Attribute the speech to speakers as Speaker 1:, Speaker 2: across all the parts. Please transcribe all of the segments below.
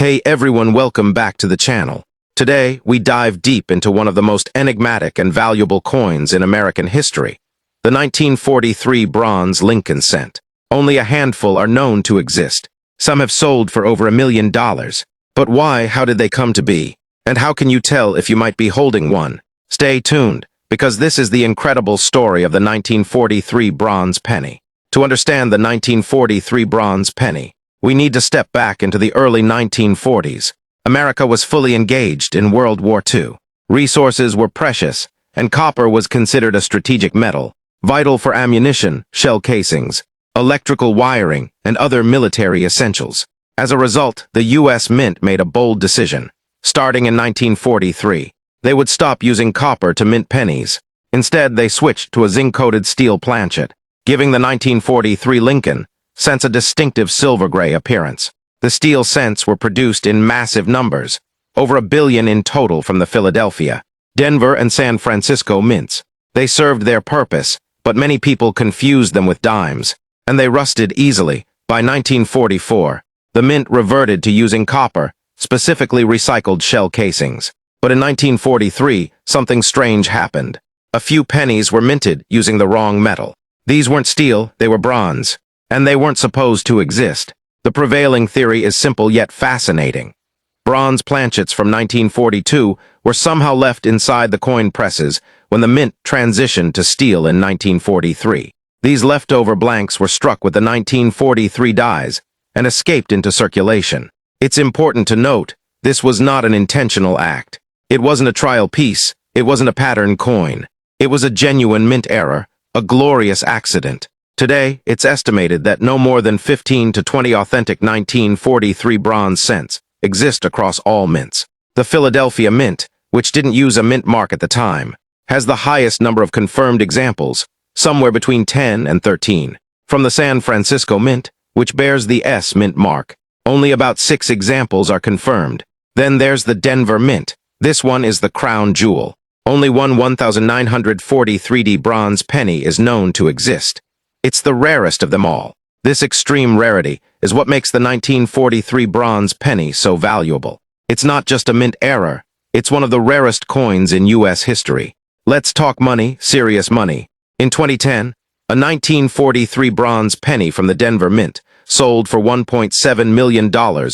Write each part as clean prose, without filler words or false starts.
Speaker 1: Hey everyone, welcome back to the channel. Today, we dive deep into one of the most enigmatic and valuable coins in American history, the 1943 bronze Lincoln cent. Only a handful are known to exist. Some have sold for over $1 million. But why, how did they come to be? And how can you tell if you might be holding one? Stay tuned, because this is the incredible story of the 1943 bronze penny. To understand the 1943 bronze penny, we need to step back into the early 1940s. America was fully engaged in World War II. Resources were precious, and copper was considered a strategic metal, vital for ammunition, shell casings, electrical wiring, and other military essentials. As a result, the U.S. Mint made a bold decision. Starting in 1943, they would stop using copper to mint pennies. Instead, they switched to a zinc-coated steel planchet, giving the 1943 Lincoln cents a distinctive silver-gray appearance. The steel cents were produced in massive numbers, over 1 billion in total from the Philadelphia, Denver, and San Francisco mints. They served their purpose, but many people confused them with dimes, and they rusted easily. By 1944, the mint reverted to using copper, specifically recycled shell casings. But in 1943, something strange happened. A few pennies were minted using the wrong metal. These weren't steel, they were bronze. And they weren't supposed to exist. The prevailing theory is simple yet fascinating. Bronze planchets from 1942 were somehow left inside the coin presses when the mint transitioned to steel in 1943. These leftover blanks were struck with the 1943 dies and escaped into circulation. It's important to note, this was not an intentional act. It wasn't a trial piece, it wasn't a pattern coin. It was a genuine mint error, a glorious accident. Today, it's estimated that no more than 15 to 20 authentic 1943 bronze cents exist across all mints. The Philadelphia Mint, which didn't use a mint mark at the time, has the highest number of confirmed examples, somewhere between 10 and 13. From the San Francisco Mint, which bears the S mint mark, only about 6 examples are confirmed. Then there's the Denver Mint. This one is the crown jewel. Only one 1943 bronze penny is known to exist. It's the rarest of them all. This extreme rarity is what makes the 1943 bronze penny so valuable. It's not just a mint error, it's one of the rarest coins in U.S. history. Let's talk money, serious money. In 2010, a 1943 bronze penny from the Denver Mint sold for $1.7 million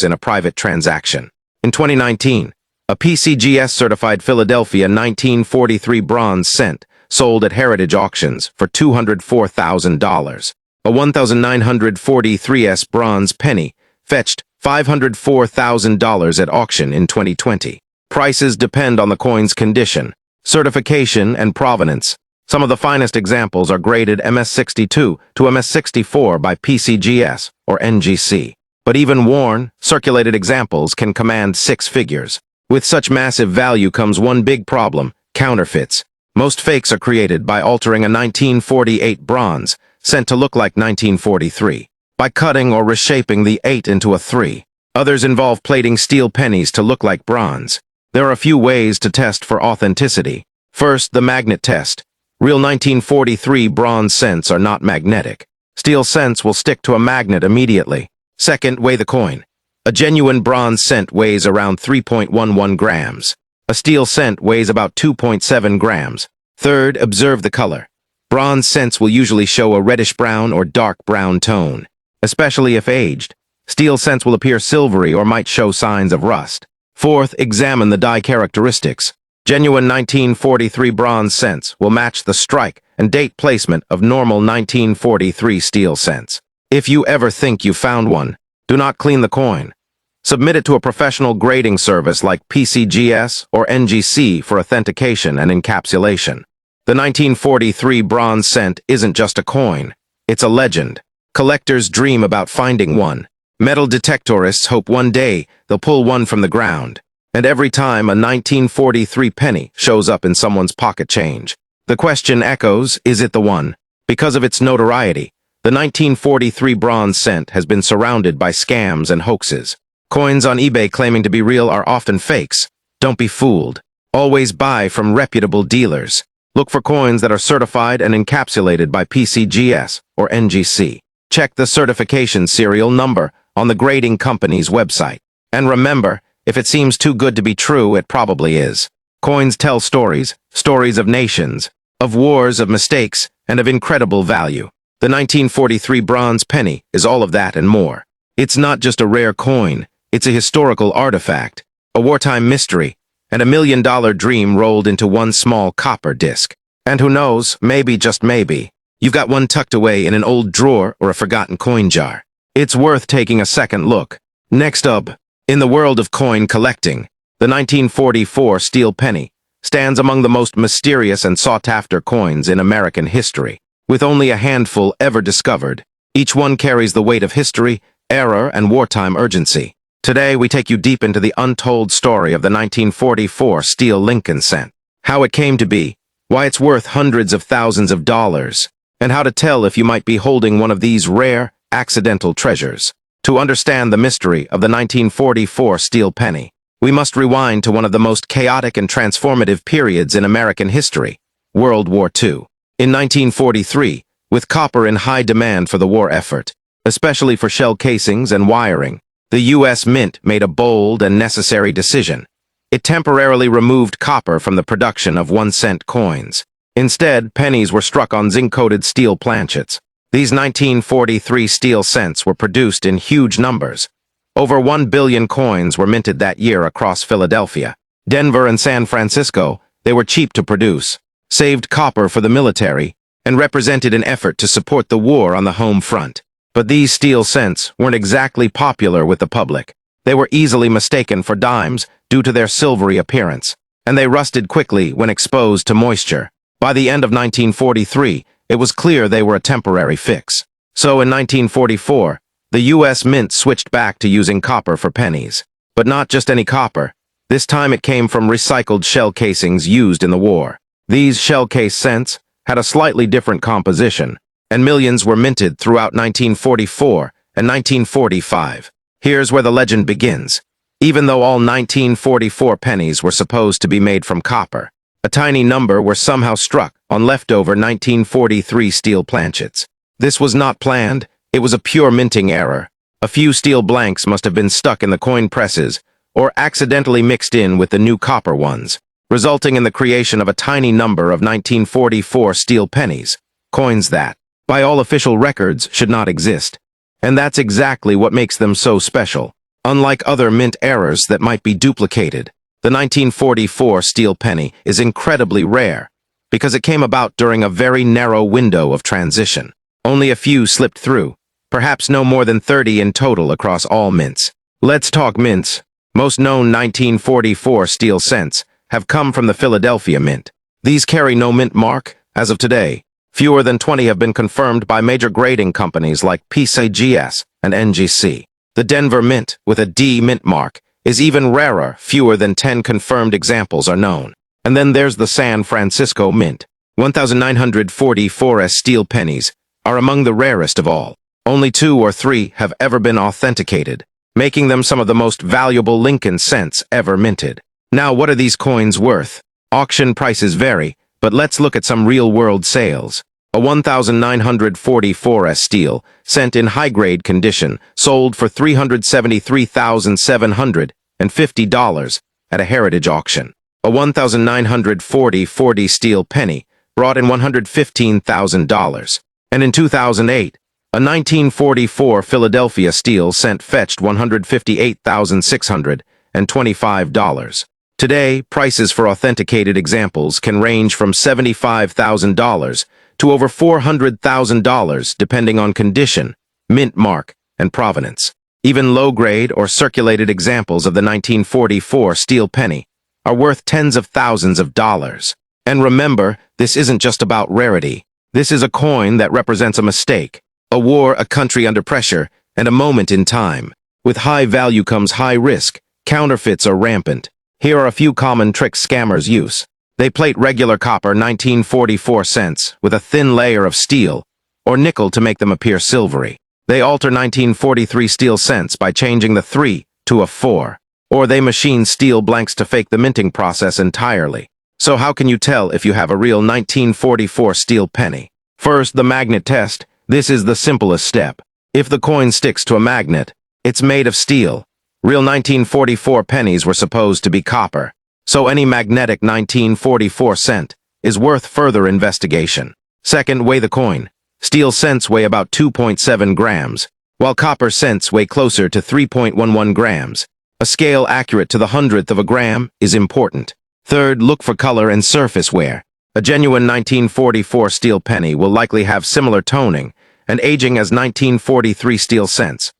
Speaker 1: in a private transaction. In 2019, a PCGS-certified Philadelphia 1943 bronze cent sold at Heritage Auctions for $204,000. A 1943 bronze penny fetched $504,000 at auction in 2020. Prices depend on the coin's condition, certification, and provenance. Some of the finest examples are graded MS62 to MS64 by PCGS or NGC. But even worn, circulated examples can command 6 figures. With such massive value comes one big problem: counterfeits. Most fakes are created by altering a 1948 bronze cent to look like 1943, by cutting or reshaping the 8 into a 3. Others involve plating steel pennies to look like bronze. There are a few ways to test for authenticity. First, the magnet test. Real 1943 bronze cents are not magnetic. Steel cents will stick to a magnet immediately. Second, weigh the coin. A genuine bronze cent weighs around 3.11 grams. A steel cent weighs about 2.7 grams. Third, observe the color. Bronze cents will usually show a reddish-brown or dark brown tone, especially if aged. Steel cents will appear silvery or might show signs of rust. Fourth, examine the die characteristics. Genuine 1943 bronze cents will match the strike and date placement of normal 1943 steel cents. If you ever think you found one, do not clean the coin. Submit it to a professional grading service like PCGS or NGC for authentication and encapsulation. The 1943 bronze cent isn't just a coin, it's a legend. Collectors dream about finding one. Metal detectorists hope one day they'll pull one from the ground. And every time a 1943 penny shows up in someone's pocket change, the question echoes, is it the one? Because of its notoriety, the 1943 bronze cent has been surrounded by scams and hoaxes. Coins on eBay claiming to be real are often fakes. Don't be fooled. Always buy from reputable dealers. Look for coins that are certified and encapsulated by PCGS or NGC. Check the certification serial number on the grading company's website. And remember, if it seems too good to be true, it probably is. Coins tell stories, stories of nations, of wars, of mistakes, and of incredible value. The 1943 bronze penny is all of that and more. It's not just a rare coin, it's a historical artifact, a wartime mystery, and $1 million dream rolled into one small copper disc. And who knows, maybe, just maybe, you've got one tucked away in an old drawer or a forgotten coin jar. It's worth taking a second look. Next up, in the world of coin collecting, the 1944 steel penny stands among the most mysterious and sought-after coins in American history. With only a handful ever discovered, each one carries the weight of history, error, and wartime urgency. Today, we take you deep into the untold story of the 1944 steel Lincoln cent, how it came to be, why it's worth hundreds of thousands of dollars, and how to tell if you might be holding one of these rare, accidental treasures. To understand the mystery of the 1944 steel penny, we must rewind to one of the most chaotic and transformative periods in American history, World War II. In 1943, with copper in high demand for the war effort, especially for shell casings and wiring, the U.S. Mint made a bold and necessary decision. It temporarily removed copper from the production of 1-cent coins. Instead, pennies were struck on zinc-coated steel planchets. These 1943 steel cents were produced in huge numbers. Over 1 billion coins were minted that year across Philadelphia, Denver, and San Francisco. They were cheap to produce, saved copper for the military, and represented an effort to support the war on the home front. But these steel cents weren't exactly popular with the public. They were easily mistaken for dimes due to their silvery appearance, and they rusted quickly when exposed to moisture. By the end of 1943, it was clear they were a temporary fix. So in 1944, the U.S. Mint switched back to using copper for pennies. But not just any copper. This time it came from recycled shell casings used in the war. These shell case cents had a slightly different composition, and millions were minted throughout 1944 and 1945. Here's where the legend begins. Even though all 1944 pennies were supposed to be made from copper, a tiny number were somehow struck on leftover 1943 steel planchets. This was not planned, it was a pure minting error. A few steel blanks must have been stuck in the coin presses or accidentally mixed in with the new copper ones, resulting in the creation of a tiny number of 1944 steel pennies, coins that, by all official records, should not exist. And that's exactly what makes them so special. Unlike other mint errors that might be duplicated, the 1944 steel penny is incredibly rare because it came about during a very narrow window of transition. Only a few slipped through, perhaps no more than 30 in total across all mints. Let's talk mints. Most known 1944 steel cents have come from the Philadelphia Mint. These carry no mint mark as of today. Fewer than 20 have been confirmed by major grading companies like PCGS and NGC. The Denver Mint, with a D mint mark, is even rarer. Fewer than 10 confirmed examples are known. And then there's the San Francisco Mint. 1,944 steel pennies are among the rarest of all. Only 2 or 3 have ever been authenticated, making them some of the most valuable Lincoln cents ever minted. Now, what are these coins worth? Auction prices vary, but let's look at some real-world sales. A 1,944 steel cent in high-grade condition sold for $373,750 at a heritage auction. A 1,940 steel penny brought in $115,000. And in 2008, a 1944 Philadelphia steel cent fetched $158,625. Today, prices for authenticated examples can range from $75,000 to over $400,000 depending on condition, mint mark, and provenance. Even low-grade or circulated examples of the 1944 steel penny are worth tens of thousands of dollars. And remember, this isn't just about rarity. This is a coin that represents a mistake, a war, a country under pressure, and a moment in time. With high value comes high risk. Counterfeits are rampant. Here are a few common tricks scammers use. They plate regular copper 1944 cents with a thin layer of steel or nickel to make them appear silvery. They alter 1943 steel cents by changing the 3 to a 4. Or they machine steel blanks to fake the minting process entirely. So how can you tell if you have a real 1944 steel penny? First, the magnet test. This is the simplest step. If the coin sticks to a magnet, it's made of steel. Real 1944 pennies were supposed to be copper, so any magnetic 1944 cent is worth further investigation. Second, weigh the coin. Steel cents weigh about 2.7 grams, while copper cents weigh closer to 3.11 grams. A scale accurate to the hundredth of a gram is important. Third, look for color and surface wear. A genuine 1944 steel penny will likely have similar toning and aging as 1943 steel cents,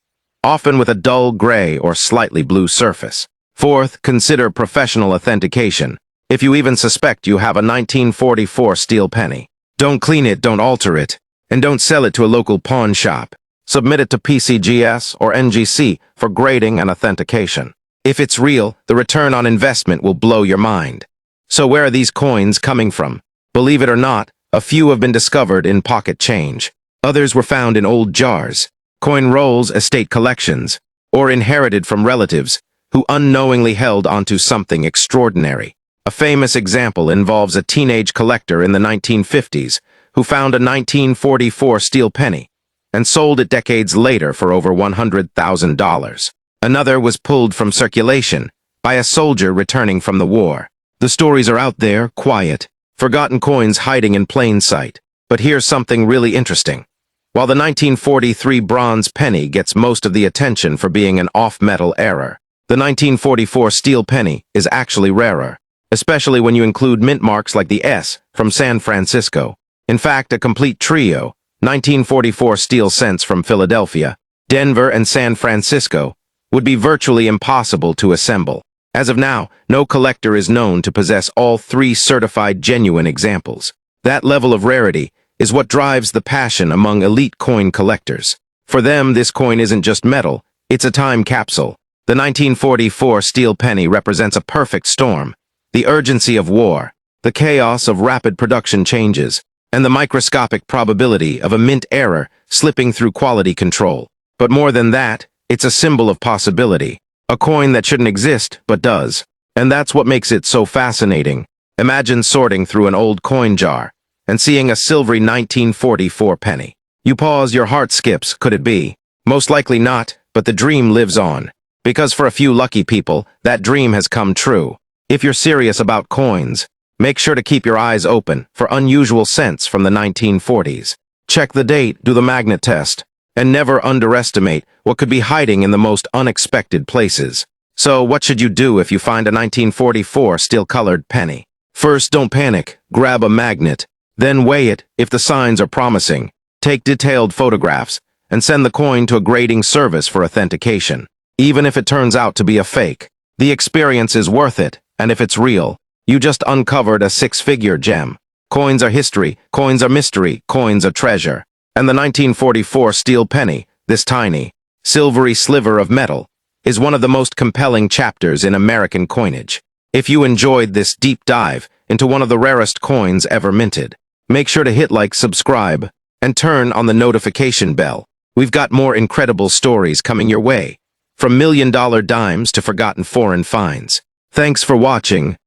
Speaker 1: often with a dull gray or slightly blue surface. Fourth, consider professional authentication. If you even suspect you have a 1944 steel penny, don't clean it, don't alter it, and don't sell it to a local pawn shop. Submit it to PCGS or NGC for grading and authentication. If it's real, the return on investment will blow your mind. So where are these coins coming from? Believe it or not, a few have been discovered in pocket change. Others were found in old jars, coin rolls, estate collections, or inherited from relatives who unknowingly held onto something extraordinary. A famous example involves a teenage collector in the 1950s who found a 1944 steel penny and sold it decades later for over $100,000. Another was pulled from circulation by a soldier returning from the war. The stories are out there, quiet, forgotten coins hiding in plain sight. But here's something really interesting. While the 1943 bronze penny gets most of the attention for being an off-metal error, the 1944 steel penny is actually rarer, especially when you include mint marks like the S from San Francisco. In fact, a complete trio, 1944 steel cents from Philadelphia, Denver, and San Francisco, would be virtually impossible to assemble. As of now, no collector is known to possess all three certified genuine examples. That level of rarity is what drives the passion among elite coin collectors. For them, this coin isn't just metal, it's a time capsule. The 1944 steel penny represents a perfect storm. The urgency of war, the chaos of rapid production changes, and the microscopic probability of a mint error slipping through quality control. But more than that, it's a symbol of possibility, a coin that shouldn't exist but does. And that's what makes it so fascinating. Imagine sorting through an old coin jar and seeing a silvery 1944 penny. You pause, your heart skips. Could it be? Most likely not, but the dream lives on. Because for a few lucky people, that dream has come true. If you're serious about coins, make sure to keep your eyes open for unusual cents from the 1940s. Check the date, do the magnet test, and never underestimate what could be hiding in the most unexpected places. So, what should you do if you find a 1944 steel-colored penny? First, don't panic. Grab a magnet. Then weigh it if the signs are promising. Take detailed photographs and send the coin to a grading service for authentication. Even if it turns out to be a fake, the experience is worth it, and if it's real, you just uncovered a six-figure gem. Coins are history, coins are mystery, coins are treasure. And the 1944 steel penny, this tiny, silvery sliver of metal, is one of the most compelling chapters in American coinage. If you enjoyed this deep dive into one of the rarest coins ever minted, make sure to hit like, subscribe, and turn on the notification bell. We've got more incredible stories coming your way, from million-dollar dimes to forgotten foreign finds. Thanks for watching.